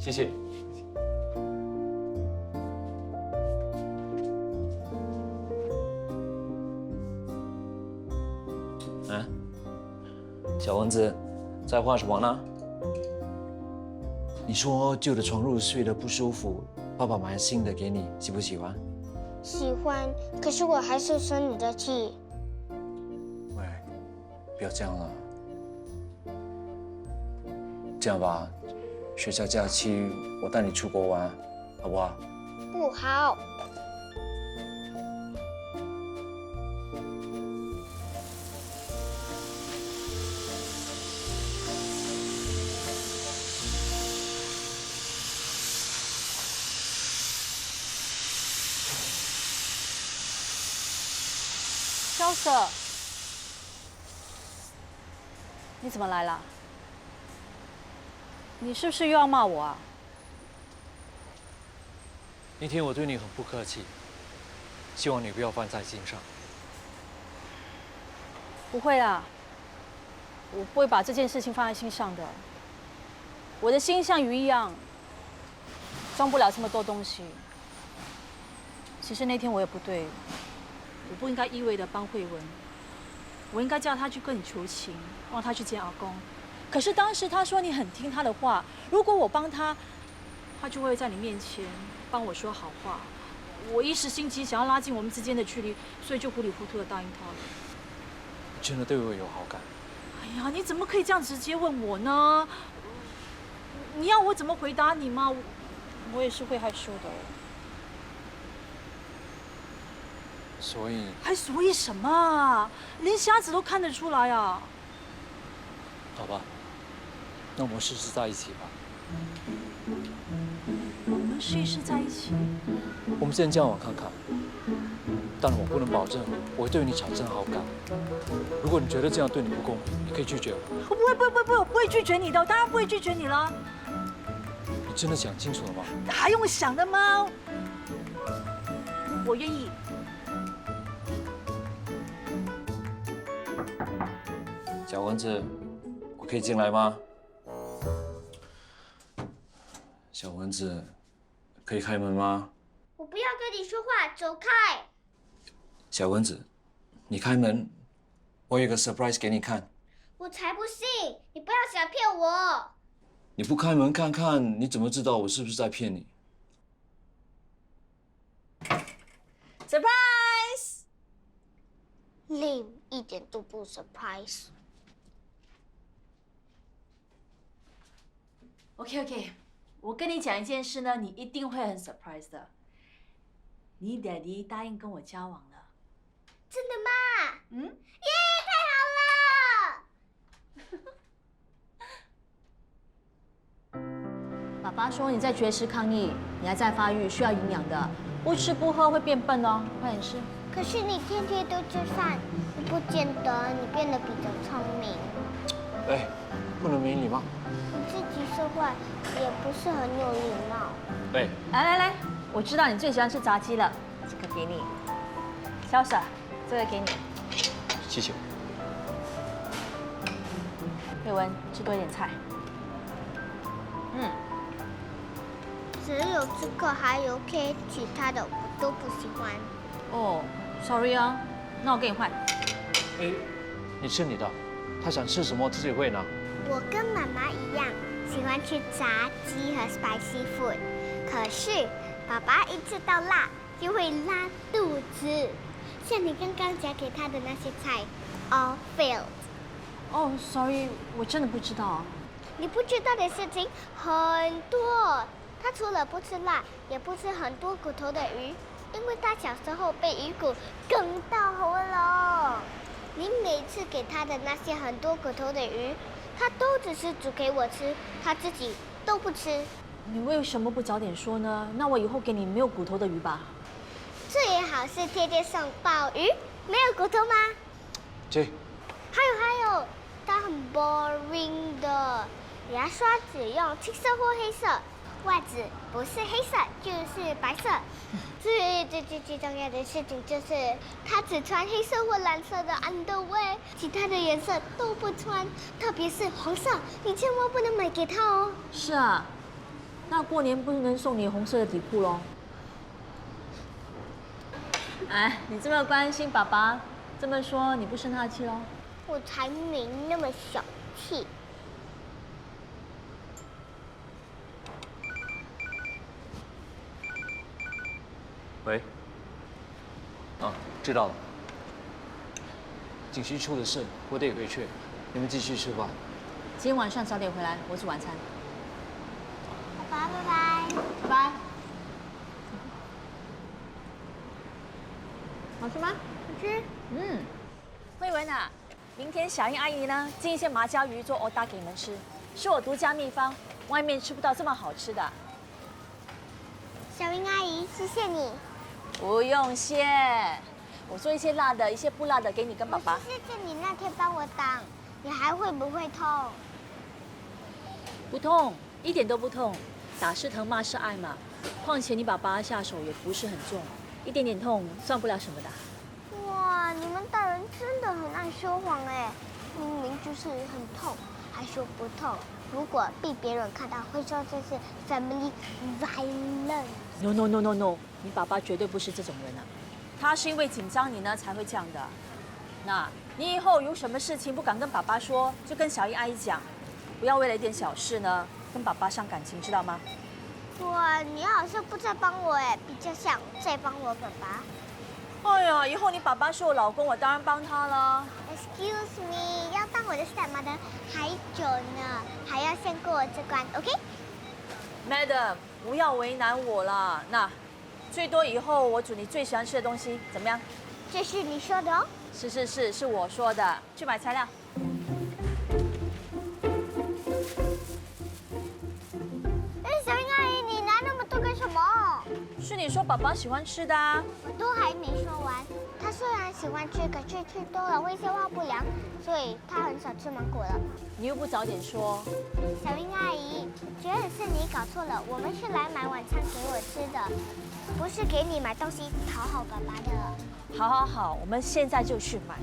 谢谢。嗯，小蚊子，在画什么呢？你说旧的床褥睡得不舒服，爸爸买新的给你，喜不喜欢？喜欢，可是我还是生你的气。喂，不要这样了。这样吧，学校假期我带你出国玩，好不好？不好。萧瑟，你怎么来了？你是不是又要骂我啊？那天我对你很不客气，希望你不要放在心上。不会啦，我不会把这件事情放在心上的。我的心像鱼一样，装不了这么多东西。其实那天我也不对，我不应该一味的帮慧文，我应该叫他去跟你求情，让他去见阿公。可是当时他说你很听他的话，如果我帮他，他就会在你面前帮我说好话。我一时心急，想要拉近我们之间的距离，所以就糊里糊涂的答应他了。你真的对我有好感？哎呀，你怎么可以这样直接问我呢？你要我怎么回答你吗？我也是会害羞的。所以，还所以什么啊？连瞎子都看得出来啊！好吧，那我们试试在一起吧。我们试一试在一起。我们先交往看看，但我不能保证我会对你产生好感。如果你觉得这样对你不公平，你可以拒绝我。我不会拒绝你的，我当然不会拒绝你了。你真的想清楚了吗？还用想的吗？我愿意。小蚊子，我可以进来吗？小蚊子，可以开门吗？我不要跟你说话，走开！小蚊子，你开门，我有个 surprise 给你看。我才不信！你不要想骗我！你不开门看看，你怎么知道我是不是在骗你？ Surprise！ Lame，一点都不 surprise。OK， 我跟你讲一件事呢，你一定会很 surprise 的。你爹地答应跟我交往了。真的吗？嗯？耶，太好了！爸爸说你在绝食抗议，你还在发育，需要营养的，不吃不喝会变笨哦，快点吃。可是你天天都吃饭，不见得你变得比较聪明。哎，不能没礼貌。你自己说话也不是很有礼貌。哎，来，我知道你最喜欢吃炸鸡了，这个给你。潇洒，这个给你。谢谢。慧文，吃多一点菜。只有这个还 OK， 其他的我都不喜欢。哦，sorry 啊，那我给你换。哎，你吃你的，他想吃什么自己会拿。我跟妈妈一样，喜欢吃炸鸡和 spicy food， 可是爸爸一吃到辣就会拉肚子。像你刚刚夹给他的那些菜 ，all failed。哦，sorry，我真的不知道。你不知道的事情很多。他除了不吃辣，也不吃很多骨头的鱼，因为他小时候被鱼骨梗到喉咙。你每次给他的那些很多骨头的鱼，他都只是煮给我吃，他自己都不吃。你为什么不早点说呢？那我以后给你没有骨头的鱼吧。最好是天天送鲍鱼，没有骨头吗？这，还有，他很 boring 的。牙刷只用青色或黑色，袜子不是黑色就是白色。最重要的事情就是，他只穿黑色或蓝色的 underwear， 其他的颜色都不穿，特别是黄色，你千万不能买给他哦。是啊，那过年不能送你红色的底裤喽。哎，你这么关心爸爸，这么说你不生他的气喽？我才没那么小气。喂。啊，知道了。景熙出了事，我得回去，你们继续吃吧。今天晚上早点回来，我煮晚餐。爸爸，拜拜。拜拜。好吃吗？好吃。慧文啊，明天小英阿姨呢煎一些麻椒鱼做欧搭给你们吃，是我独家秘方，外面吃不到这么好吃的。小英阿姨，谢谢你。不用谢，我做一些辣的，一些不辣的给你跟爸爸。谢谢你那天帮我挡，你还会不会痛？不痛，一点都不痛。打是疼，骂是爱嘛。况且你爸爸下手也不是很重，一点点痛算不了什么的。哇，你们大人真的很爱说谎哎！明明就是很痛，还说不痛。如果被别人看到，会说这是 family violence。No no no no no， 你爸爸绝对不是这种人啊，他是因为紧张你呢才会这样的。那你以后有什么事情不敢跟爸爸说，就跟小英阿姨讲，不要为了一点小事呢跟爸爸伤感情，知道吗？哇，你好像不在帮我哎，比较像在帮我爸爸。哎呀，以后你爸爸是我老公，我当然帮他了。Excuse me， 要当我的 stepmother 还久呢，还要先过我这关 ，OK？Madam， 不要为难我啦。那最多以后我煮你最喜欢吃的东西，怎么样？这是你说的哦。是我说的。去买材料。哎，小英阿姨，你拿那么多干什么？是你说爸爸喜欢吃的啊。我都还没说完。他虽然喜欢吃，可是吃多了会消化不良，所以他很少吃芒果了。你又不早点说。小英阿姨，觉得是你搞错了，我们是来买晚餐给我吃的，不是给你买东西讨好爸爸的。好，我们现在就去买。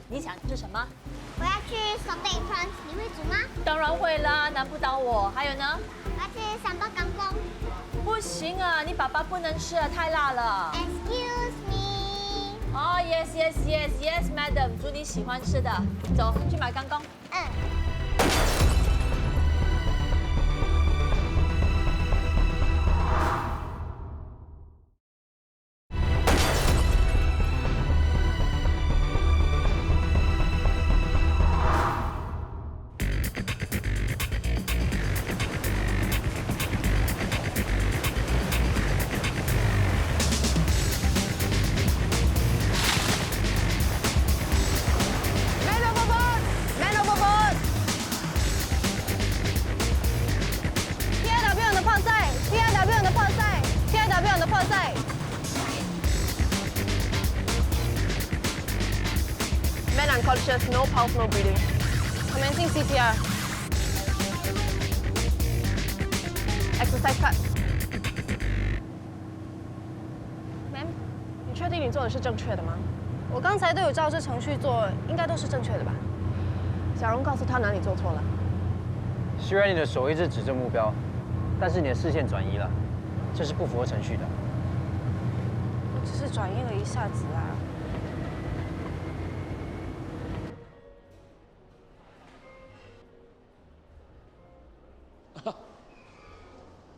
你想吃什么？我要吃 sauté prawns， 你会煮吗？当然会啦，难不倒我。还有呢？我要吃三包港工。不行啊，你爸爸不能吃啊，太辣了。Excuse me。哦 ，yes madam， 煮你喜欢吃的。走，去买刚工。Men unconscious, no pulse, no breathing. Commencing CPR. Exercise cut. Ma'am， 你确定你做的是正确的吗？我刚才都有照这程序做，应该都是正确的吧？小荣告诉他哪里做错了。虽然你的手一直指着目标，但是你的视线转移了，这是不符合程序的。我只是转移了一下子啊。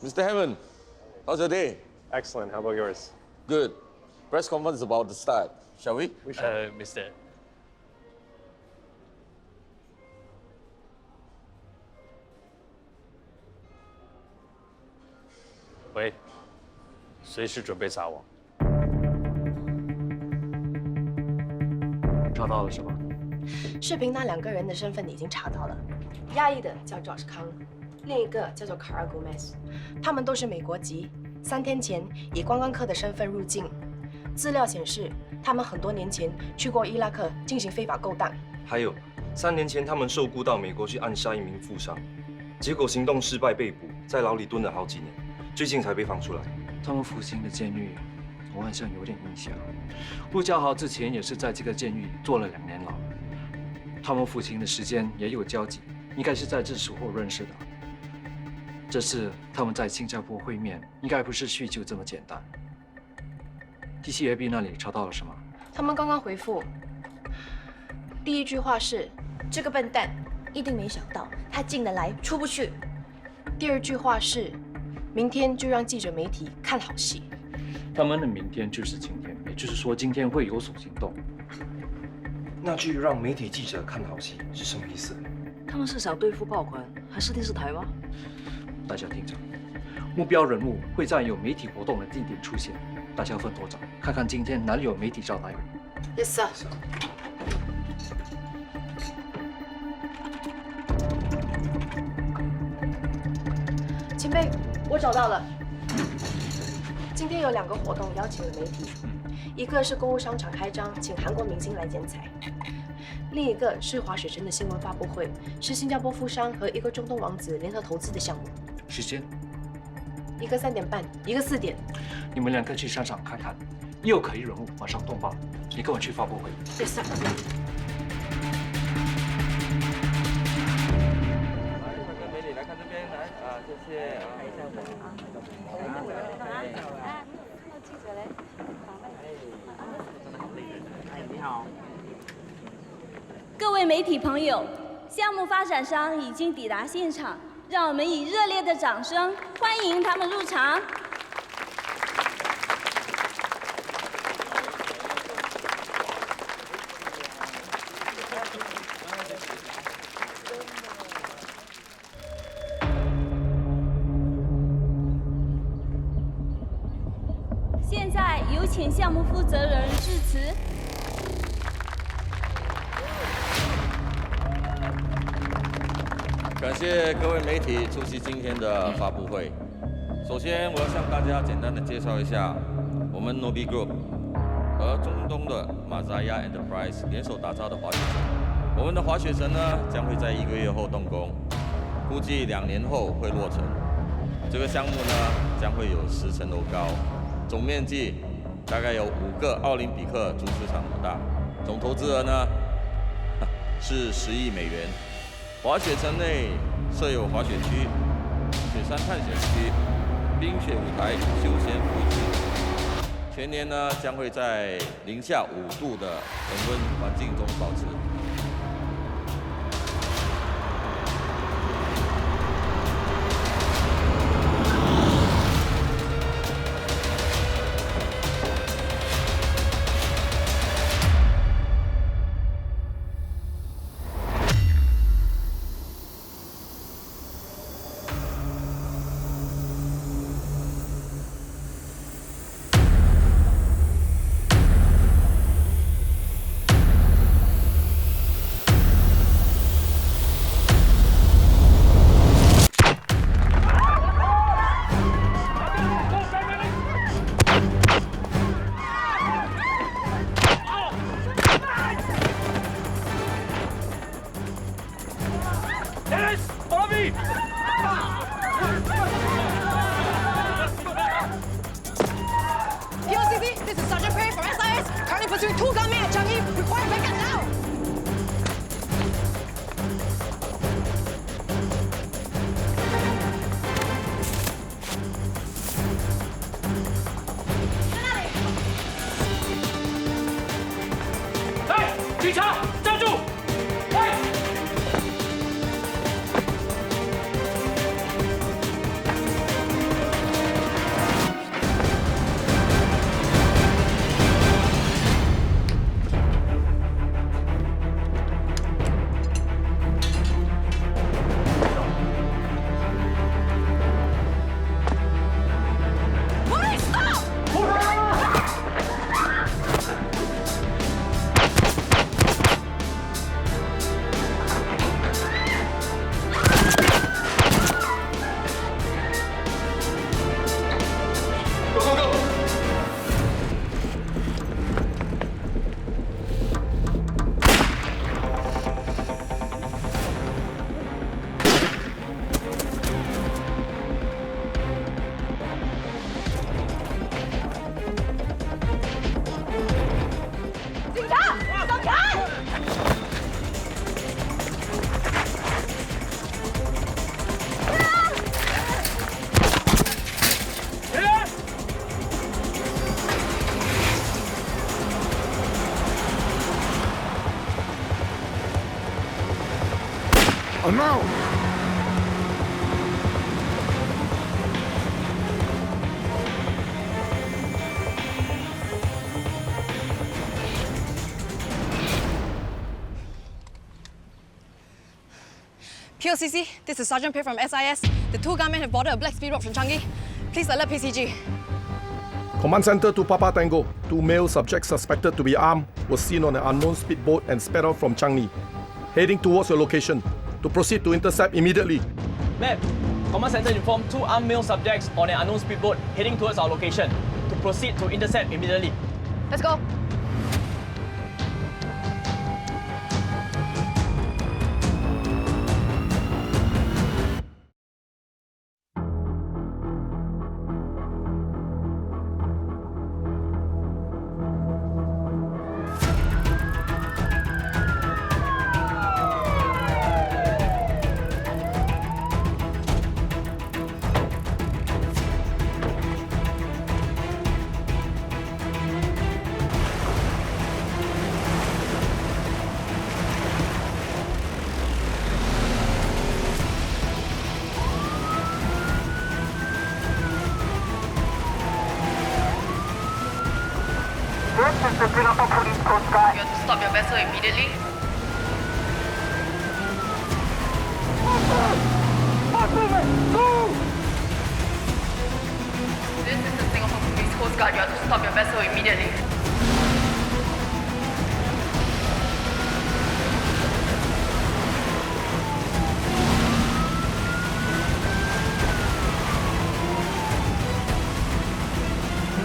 Mr. Hammond, how's your day? Excellent. How about yours? Good. Press conference is about to start. Shall we? Mr. 喂，随时准备撒网。找到了是吗？视频那2个人的身份已经查到了，亚裔的叫 Josh 康，另一个叫做 Cara Gomez， 他们都是美国籍，3天前以观光客的身份入境。资料显示，他们很多年前去过伊拉克进行非法勾当。还有，3年前他们受雇到美国去暗杀一名富商，结果行动失败被捕，在牢里蹲了好几年，最近才被放出来。他们服刑的监狱，我好像有点印象。陆家豪之前也是在这个监狱坐了2年牢，他们服刑的时间也有交集，应该是在这时候认识的。这次他们在新加坡会面，应该不是叙旧这么简单。TCAB 那里查到了什么？他们刚刚回复，第一句话是这个笨蛋一定没想到他进得来出不去。第二句话是明天就让记者媒体看好戏。他们的明天就是今天，也就是说今天会有所行动。那句让媒体记者看好戏是什么意思？他们是想对付爆款，还是电视台吗？大家听着，目标人物会在有媒体活动的地点出现，大家分头找，看看今天哪里有媒体招待。Yes, sir. 前辈，我找到了。今天有2个活动邀请了媒体，一个是购物商场开张，请韩国明星来剪彩；另一个是滑雪城的新闻发布会，是新加坡富商和一个中东王子联合投资的项目。时间？一个3点半，一个4点。你们2个去商场看看，一有可疑人物马上通报。你跟我去发布会。Yes, sir. 美女来看这边来啊，谢谢啊。看一下我啊。记者嘞，真的好累人。哎，你好。各位媒体朋友，项目发展商已经抵达现场，让我们以热烈的掌声欢迎他们入场。现在有请项目负责人致辞。感谢各位媒体出席今天的发布会。首先，我要向大家简单的介绍一下我们 Nobi Group 和中东的马扎亚 Enterprise 联手打造的滑雪城。我们的滑雪城呢，将会在1个月后动工，估计2年后会落成。这个项目呢，将会有10层楼高，总面积大概有5个奥林匹克足球场那么大，总投资额呢是10亿美元。滑雪城内设有滑雪区、雪山探险区、冰雪舞台、休闲服务区。全年呢将会在零下5度的恒温环境中保持。POCB, this is Sergeant Perry from SIS. Currently pursuing 2 gunmen at Changi. Require backup now. Hey, 警察，站住！喂！ now! POCC, this is Sergeant Pei from SIS. The two gunmen have boarded a black speedboat from Changi. Please alert PCG. Command Center to Papa Tango. 2 male subjects suspected to be armed were seen on an unknown speedboat and sped off from Changi, heading towards your location. To proceed to intercept immediately. Ma'am, Command Center informed 2 armed male subjects on an unknown speedboat heading towards our location. To proceed to intercept immediately. Let's go. This is the Singapore Police Coast Guard. You have to stop your vessel immediately. This is the Singapore Police Coast Guard. You have to stop your vessel immediately.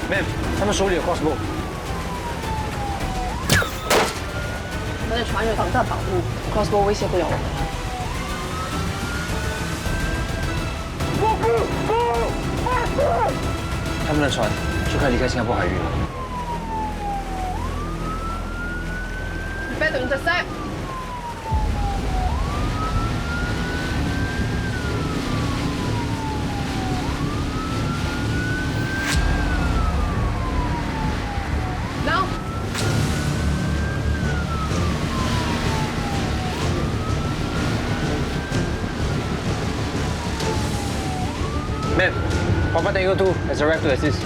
Ma'am，他们手里有 crossbow。我们的船有防弹保护 ，crossbow 威胁不了我们。他们的船就快离开新加坡海域了。Prepare to intercept. Now. Ma'am, Papa Tango 2 has arrived to assist.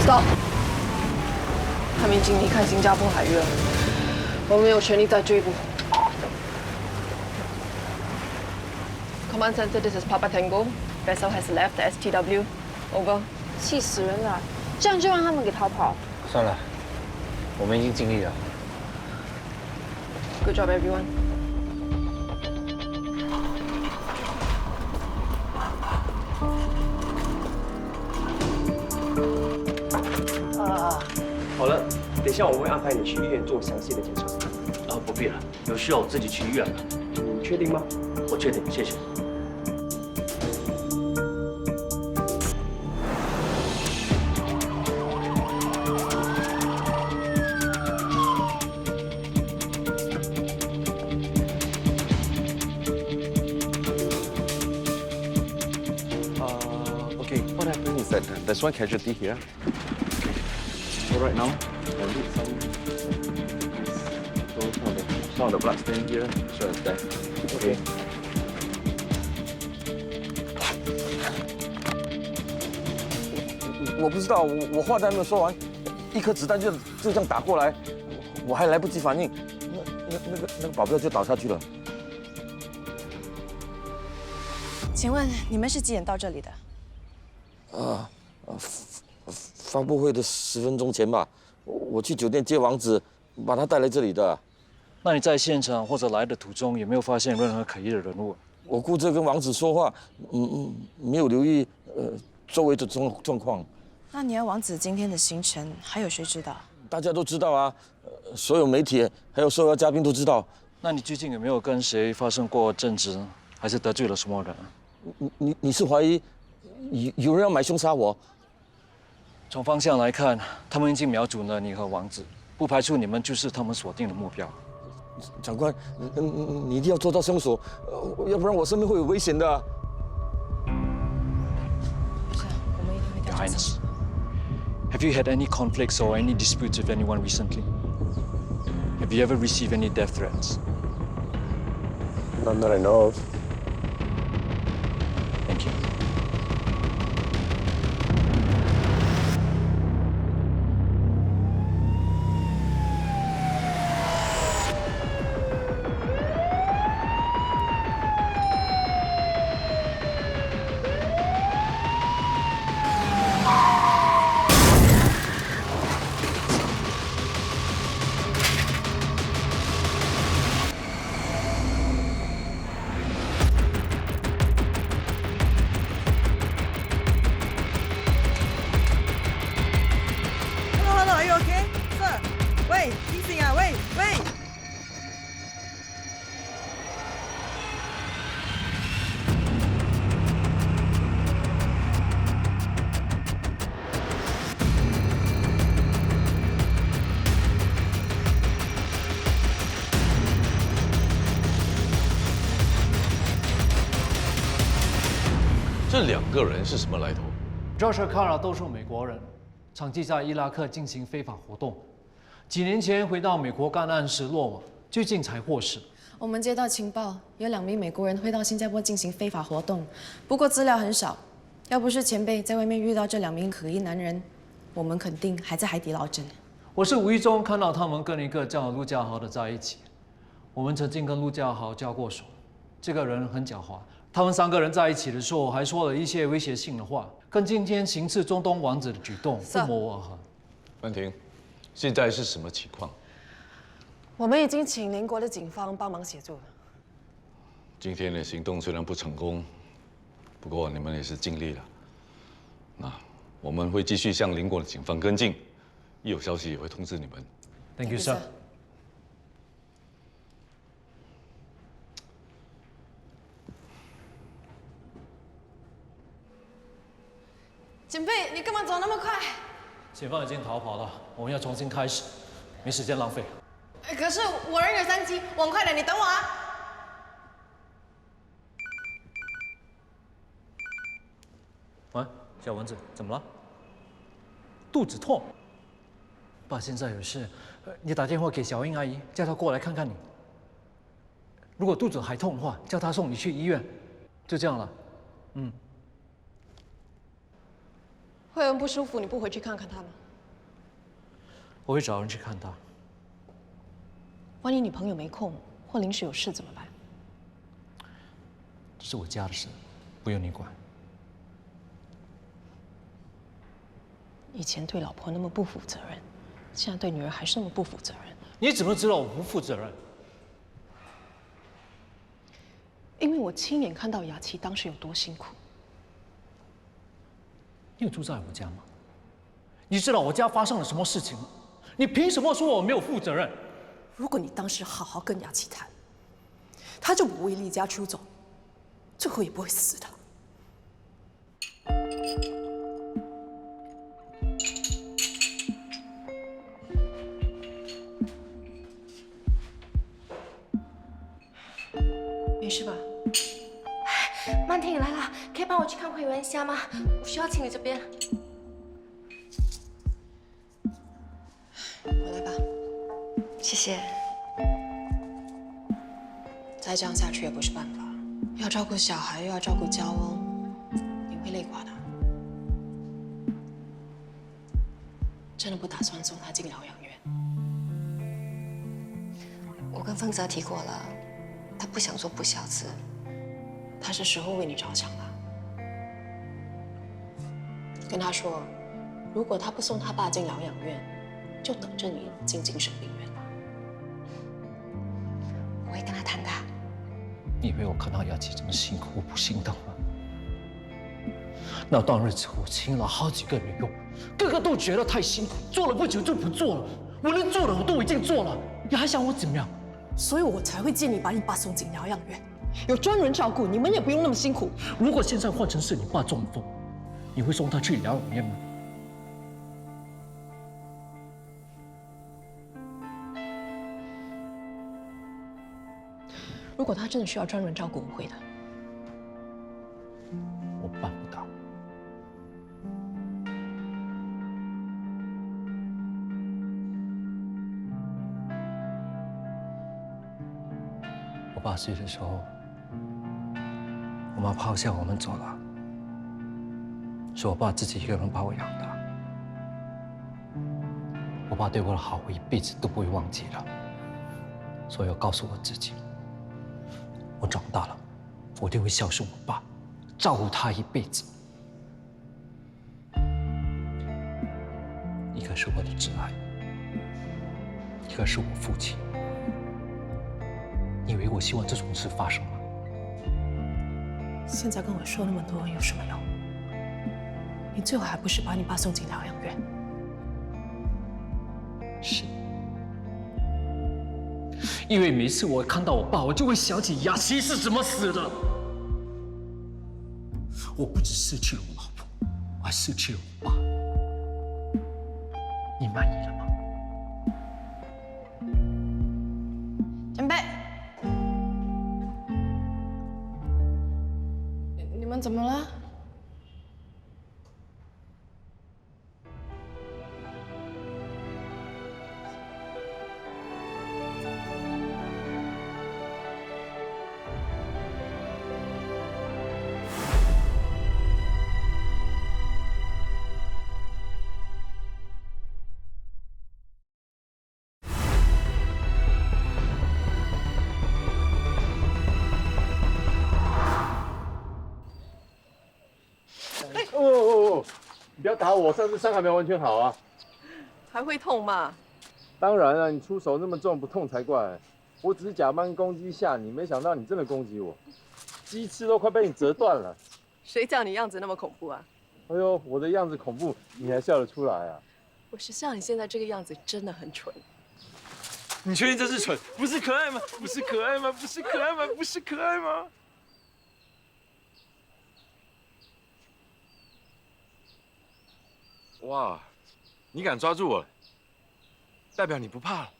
Stop！ 他们已经离开新加坡海域了，我们有权利再追捕。Command Center, this is Papa Tango. Vessel has left the STW. Over. 气死人了！这样就让他们给逃跑？算了，我们已经尽力了。Good job, everyone. 好了，等一下我会安排你去医院做详细的检查。不必了，有需要我自己去医院了。你确定吗？我确定，谢谢。Okay, what happened is that there's one casualty here. So right now, I need some of the blood stain here, so as that. Okay. 我不知道，我话还没有说完，一颗子弹就这样打过来，我还来不及反应，那个保镖就倒下去了。请问你们是几点到这里的？发布会的10分钟前吧，我去酒店接王子，把他带来这里的。那你在现场或者来的途中有没有发现任何可疑的人物？我顾着跟王子说话，没有留意周围的状况。那你和王子今天的行程还有谁知道？大家都知道啊，所有媒体还有受邀嘉宾都知道。那你最近有没有跟谁发生过争执，还是得罪了什么人？你是怀疑有人要买凶杀我？从方向来看，他们已经瞄准了你和王子，不排除你们就是他们锁定的目标。长官，你一定要捉到凶手，要不然我生命会有危险的。Your Highness, have you had any conflicts or any disputes with anyone recently? Have you ever received any death threats? None that I know of. Thank you. 这2个人是什么来头 Josh 和 Kara 都是美国人，长期在伊拉克进行非法活动，几年前回到美国干案时落网，最近才获释。我们接到情报，有2名美国人会到新加坡进行非法活动，不过资料很少。要不是前辈在外面遇到这2名可疑男人，我们肯定还在海底捞针。我是无意中看到他们跟一个叫陆家豪的在一起，我们曾经跟陆家豪交过手，这个人很狡猾。他们3个人在一起的时候，还说了一些威胁性的话，跟今天行刺中东王子的举动不谋而合。曼婷，现在是什么情况？我们已经请邻国的警方帮忙协助了。今天的行动虽然不成功，不过你们也是尽力了。那我们会继续向邻国的警方跟进，一有消息也会通知你们。Thank you, sir. 前辈，你干嘛走那么快？嫌犯已经逃跑了，我们要重新开始，没时间浪费。可是我人有3急，我很快的，你等我啊。喂，小蚊子，怎么了？肚子痛。爸现在有事，你打电话给小英阿姨，叫她过来看看你。如果肚子还痛的话，叫她送你去医院。就这样了。嗯。慧文不舒服，你不回去看看他吗？我会找人去看他。万一你朋友没空或临时有事怎么办？这是我家的事，不用你管。以前对老婆那么不负责任，现在对女儿还是那么不负责任。你怎么知道我不负责任？因为我亲眼看到雅琪当时有多辛苦。你有住在我家吗？你知道我家发生了什么事情吗？你凭什么说我没有负责任？如果你当时好好跟雅琪谈，他就不会离家出走，最后也不会死的。没事吧？曼婷，你来了，可以帮我去看慧文一下吗？我需要清理这边。我来吧，谢谢。再这样下去也不是办法，要照顾小孩又要照顾娇翁，你会累垮的。真的不打算送他进疗养院。我跟丰泽提过了，他不想做不孝子。他是时候为你着想了，跟他说，如果他不送他爸进疗养院，就等着你进精神病院吧。我会跟他谈的。你以为我看到雅琪这么辛苦，我不心疼吗？那段日子我请了好几个女佣，个个都觉得太辛苦，做了不久就不做了。我能做的我都已经做了，你还想我怎么样？所以我才会建议把你爸送进疗养院。有专人照顾，你们也不用那么辛苦。如果现在换成是你爸中风，你会送他去疗养院吗？如果他真的需要专人照顾，我会的。我办不到。我8岁的时候，我妈抛下我们走了，是我爸自己一个人把我养大。我爸对我的好，我一辈子都不会忘记了。所以我告诉我自己，我长大了，我一定会孝顺我爸，照顾他一辈子。一个是我的挚爱，一个是我父亲。你以为我希望这种事发生吗？现在跟我说那么多有什么用？你最后还不是把你爸送进疗养院？是。因为每次我看到我爸，我就会想起雅琪是怎么死的。我不止失去了我老婆，我还失去了我爸。你满意了吗？前辈，你们怎么了？哦，你不要打我，上次伤还没完全好啊。还会痛吗？当然了，你出手那么重，不痛才怪。我只是假扮攻击吓你，没想到你真的攻击我，鸡翅都快被你折断了。谁叫你样子那么恐怖啊？哎呦，我的样子恐怖，你还笑得出来啊？我是像你现在这个样子，真的很蠢。你确定这是蠢，不是可爱吗？不是可爱吗？不是可爱吗？不是可爱吗？哇，你敢抓住我，代表你不怕了。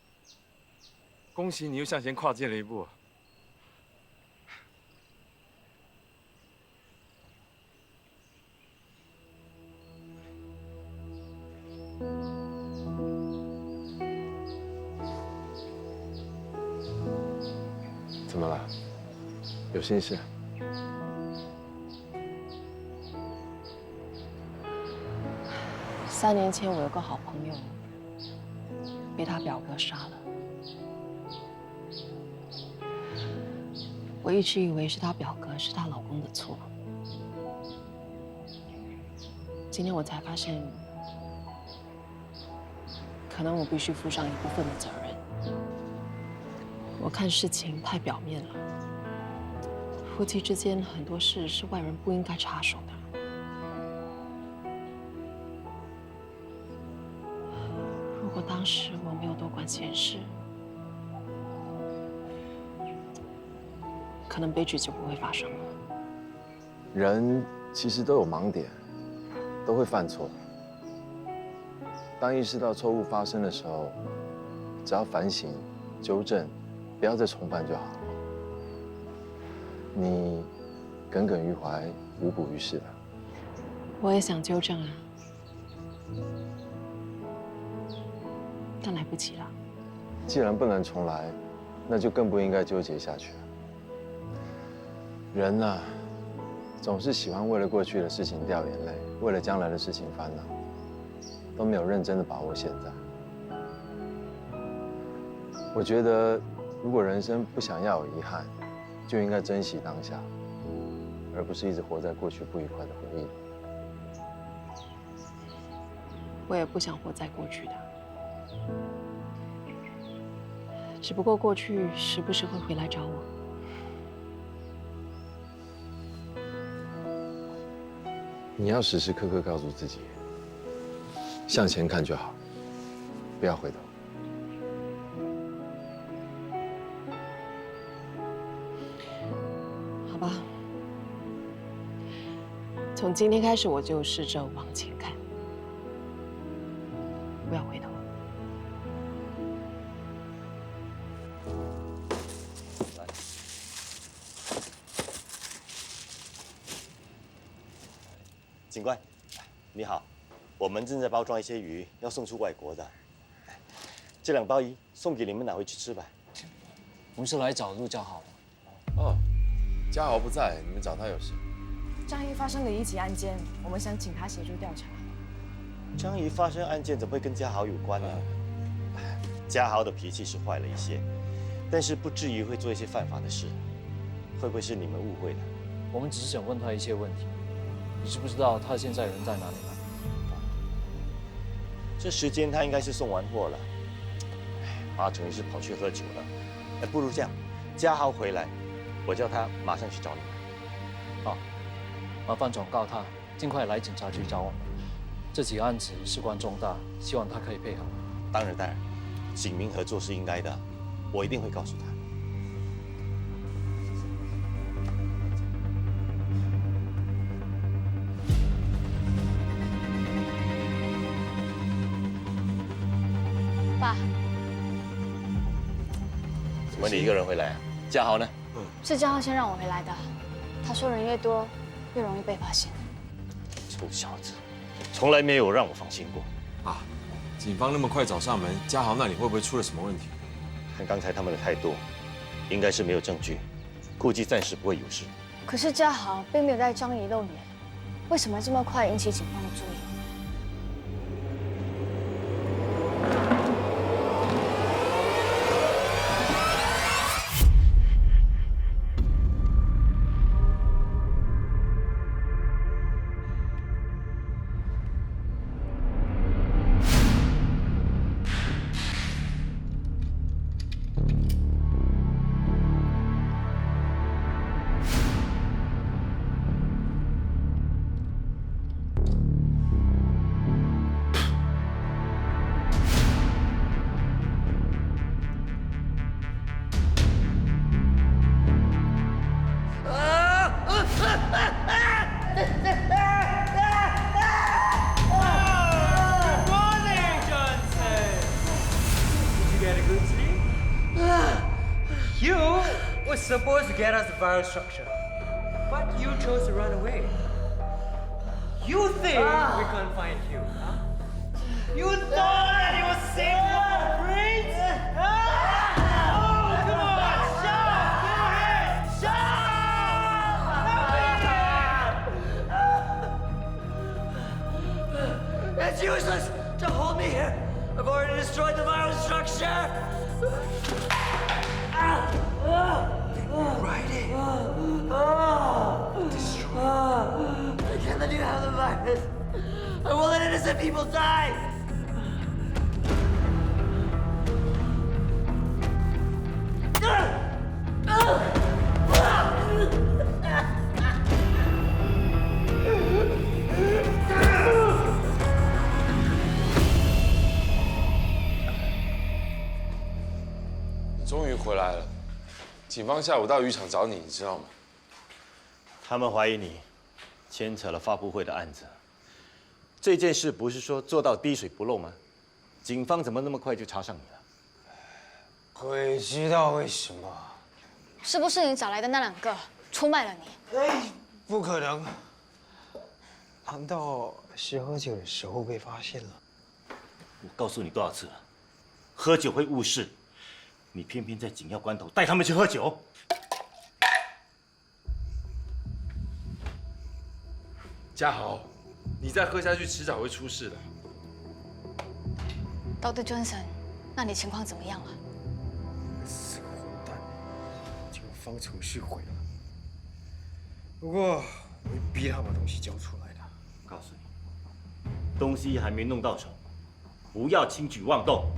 恭喜你又向前跨进了一步。怎么了？有心事？ 3年前，我有个好朋友被他表哥杀了。我一直以为是他表哥是她老公的错，今天我才发现，可能我必须负上一部分的责任。我看事情太表面了，夫妻之间很多事是外人不应该插手的。 如果当时我没有多管闲事，可能悲剧就不会发生了。人其实都有盲点，都会犯错。当意识到错误发生的时候，只要反省、纠正，不要再重犯就好了。你耿耿于怀、无补于事的。我也想纠正啊。 但来不及了。既然不能重来，那就更不应该纠结下去了。人呐，总是喜欢为了过去的事情掉眼泪，为了将来的事情烦恼，都没有认真的把握现在。我觉得，如果人生不想要有遗憾，就应该珍惜当下，而不是一直活在过去不愉快的回忆里。我也不想活在过去的。 只不过过去时不时会回来找我。你要时时刻刻告诉自己，向前看就好，不要回头。从今天开始，我就试着往前看，不要回头。警官，你好，我们正在包装一些鱼，要送出外国的。这2包鱼送给你们拿回去吃吧。我们是来找陆家豪。哦，嘉豪不在，你们找他有事？张仪发生了一起案件，我们想请他协助调查。张仪发生案件怎么会跟嘉豪有关呢？嘉豪的脾气是坏了一些，但是不至于会做一些犯法的事。会不会是你们误会了？我们只是想问他一些问题。你知不知道他现在人在哪里呢？这时间他应该是送完货了，八成是跑去喝酒了。不如这样，嘉豪回来，我叫他马上去找你们。好，麻烦转告他尽快来警察局找我们。这起案子事关重大，希望他可以配合。当然，警民合作是应该的，我一定会告诉他。爸，怎么你一个人回来啊？嘉豪呢？是嘉豪先让我回来的。他说人越多，越容易被发现。臭小子，从来没有让我放心过。啊，警方那么快找上门，嘉豪那里会不会出了什么问题？看刚才他们的态度，应该是没有证据，估计暂时不会有事。可是嘉豪并没有带张仪露脸，为什么这么快引起警方的注意？Supposed to get us the viral structure, but you chose to run away. You think we can't find you, huh? You thought that you were safe from our brains? Oh, come on, shout! Go ahead, shout! It's useless to hold me here. I've already destroyed the viral structure. Right in. Destroy. I can't let you have the virus. I won't let innocent people die.你终于回来了。警方下午到渔场找你，你知道吗？他们怀疑你牵扯了发布会的案子。这件事不是说做到滴水不漏吗？警方怎么那么快就查上你了？鬼知道为什么？是不是你找来的那2个出卖了你？哎，不可能！难道是喝酒的时候被发现了？我告诉你多少次了，喝酒会误事。你偏偏在紧要关头带他们去喝酒。嘉豪，你再喝下去，迟早会出事的。Dr. Johnson， 那你情况怎么样了？死个混蛋，就方程式毁了。不过我会逼他把东西交出来的。告诉你，东西还没弄到手，不要轻举妄动。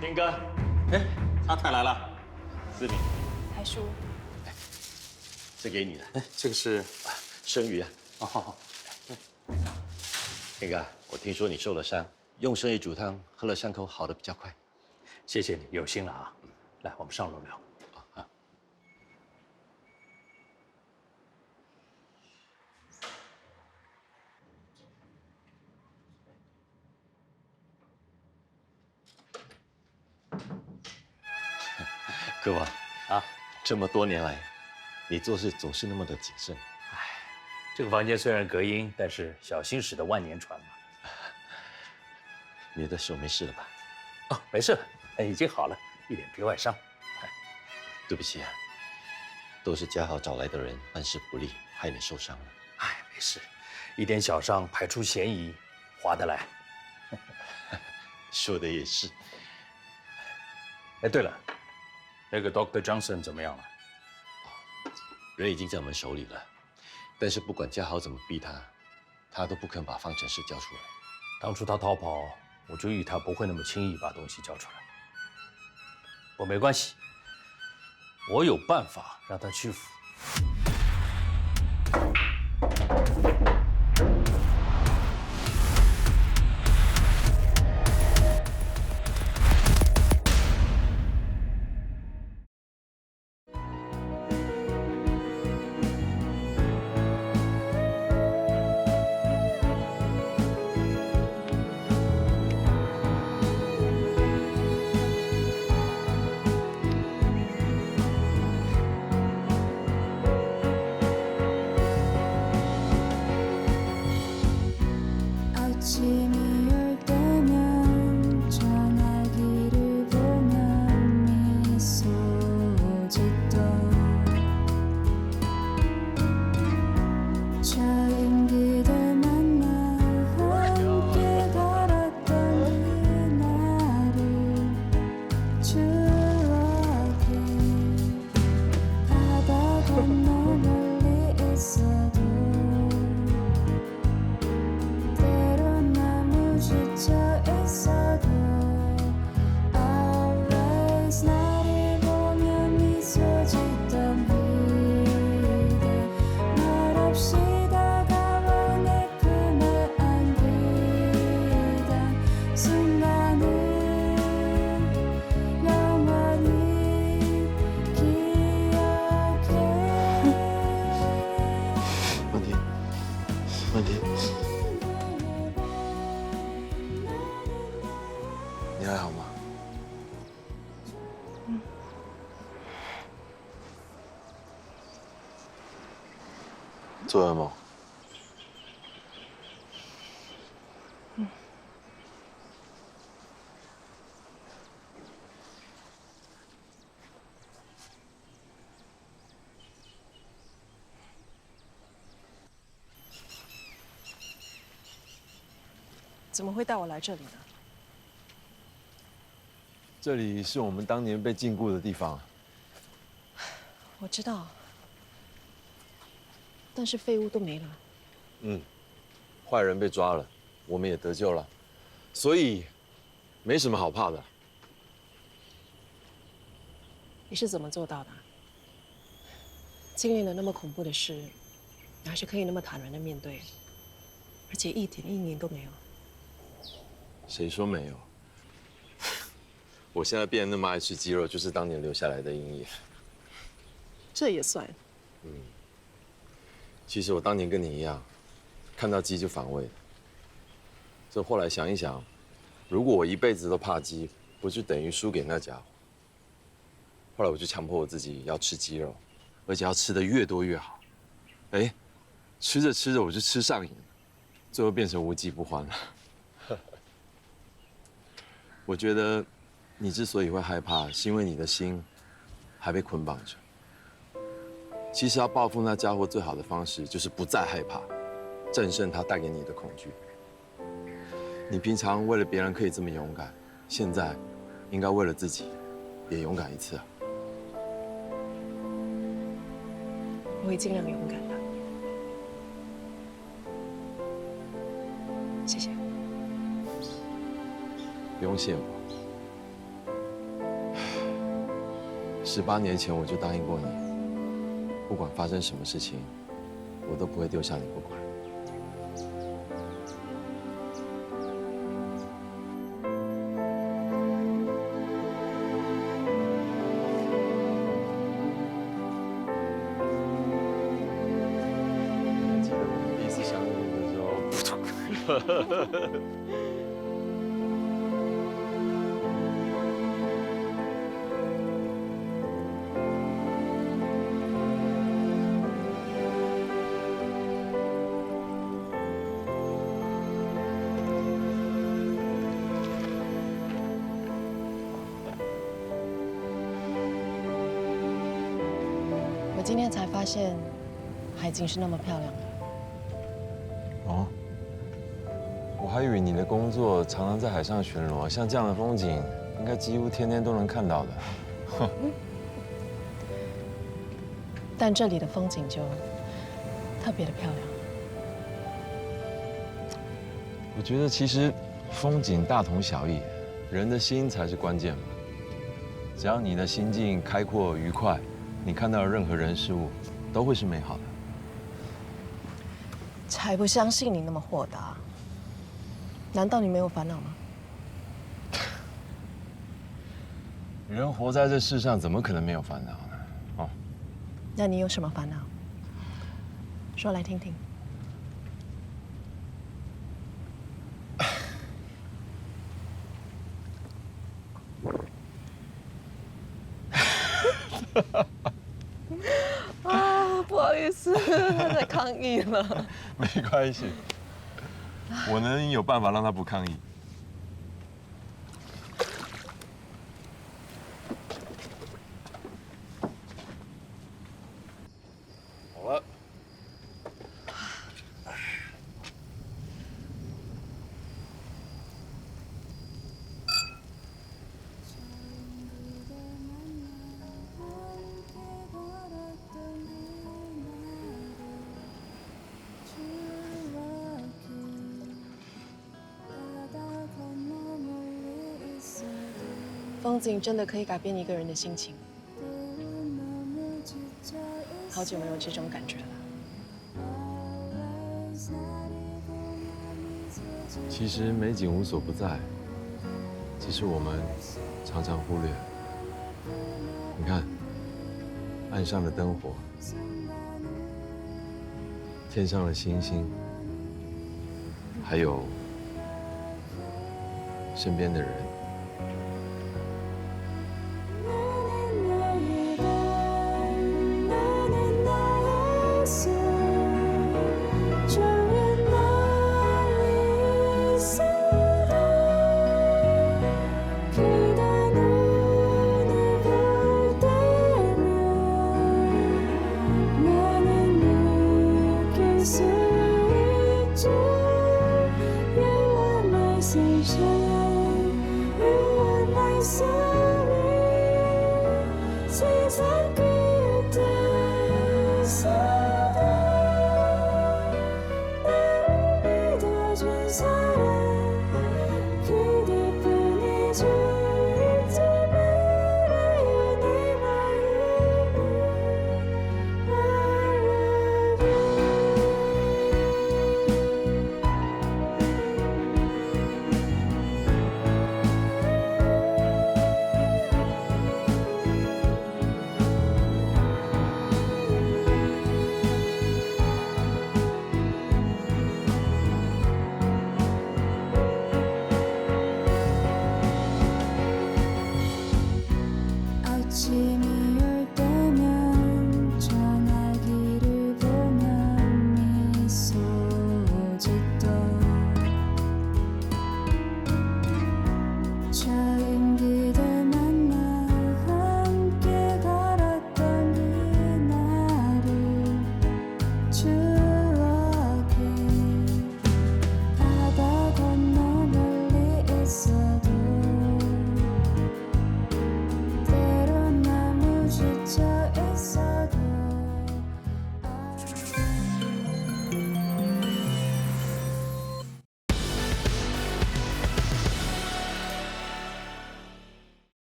天哥，哎，他太来了，思敏，海叔，这给你的。哎，这个是生鱼啊。哦，天哥，我听说你受了伤，用生鱼煮汤，喝了伤口好的比较快。谢谢你，有心了啊。来，我们上楼聊。哥王啊，这么多年来，你做事总是那么的谨慎。这个房间虽然隔音，但是小心驶得万年船嘛。你的手没事了吧？哦，没事了，已经好了，一点皮外伤。对不起啊，都是嘉豪找来的人办事不力，害你受伤了。没事，一点小伤排除嫌疑，划得来。说的也是。哎，对了，那个 Dr. Johnson 怎么样了？人已经在我们手里了，但是不管嘉豪怎么逼他，他都不肯把方程式交出来。当初他逃跑，我就预他不会那么轻易把东西交出来。不过没关系，我有办法让他屈服。你还好吗？做噩梦？怎么会带我来这里呢？这里是我们当年被禁锢的地方。我知道，但是废物都没了。坏人被抓了，我们也得救了，所以没什么好怕的。你是怎么做到的？经历了那么恐怖的事，你还是可以那么坦然的面对，而且一点阴影都没有。谁说没有？我现在变得那么爱吃鸡肉，就是当年留下来的阴影。这也算。其实我当年跟你一样，看到鸡就反胃。这后来想一想，如果我一辈子都怕鸡，不就等于输给那家伙？后来我就强迫我自己要吃鸡肉，而且要吃的越多越好。哎，吃着吃着我就吃上瘾了，最后变成无鸡不欢了。我觉得你之所以会害怕，是因为你的心还被捆绑着。其实要报复那家伙最好的方式，就是不再害怕，战胜他带给你的恐惧。你平常为了别人可以这么勇敢，现在应该为了自己也勇敢一次啊！我会尽量勇敢的。谢谢。不用谢我。18年前我就答应过你，不管发生什么事情，我都不会丢下你不管。我今天才发现，海景是那么漂亮的。哦，我还以为你的工作常常在海上巡逻，像这样的风景，应该几乎天天都能看到的。哼。但这里的风景就特别的漂亮。我觉得其实风景大同小异，人的心才是关键嘛。只要你的心境开阔愉快，你看到的任何人事物都会是美好的。才不相信你那么豁达。难道你没有烦恼吗？人活在这世上，怎么可能没有烦恼呢？哦，那你有什么烦恼？说来听听。啊，不好意思，他在抗议了。没关系，我能有办法让他不抗议。好了。风景真的可以改变一个人的心情。好久没有这种感觉了。其实美景无所不在，只是我们常常忽略。你看，岸上的灯火，天上的星星，还有身边的人。세상